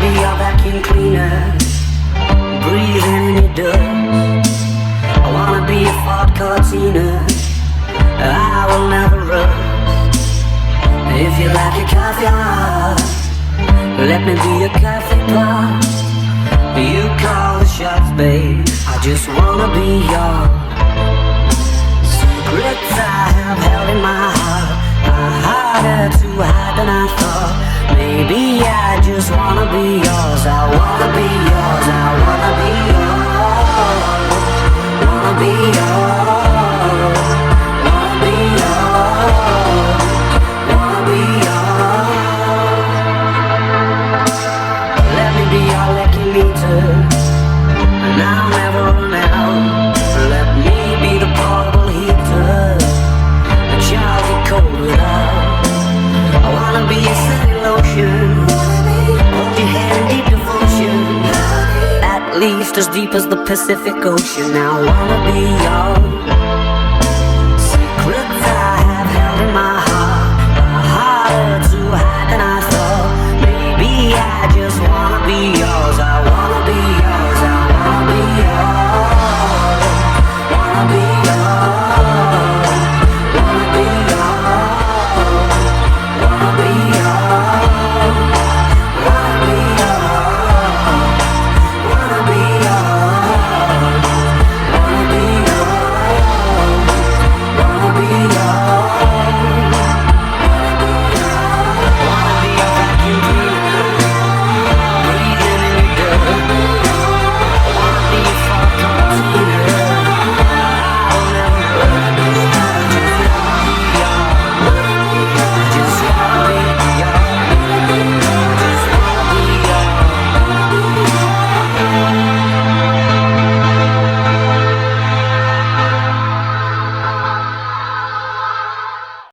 be your vacuum cleaner, breathing in your dust. I wanna be a Ford Cortina, I will never rust. If you like your coffee hot, let me be your coffee pot. You call the shots, babe, I just wanna be yours. Secrets I have held in my heart are harder to hide than I thought. Maybe I just wanna be yours. I wanna be yours. I wanna be yours. Wanna be yours. Wanna be yours. Wanna be yours. Let me be your lucky meter, and I'll never run out. Let me be the portable heater that y'all get cold without. I wanna be a sunny lotion, hold your hand in deep devotion, at least as deep as the Pacific Ocean. I wanna be yours.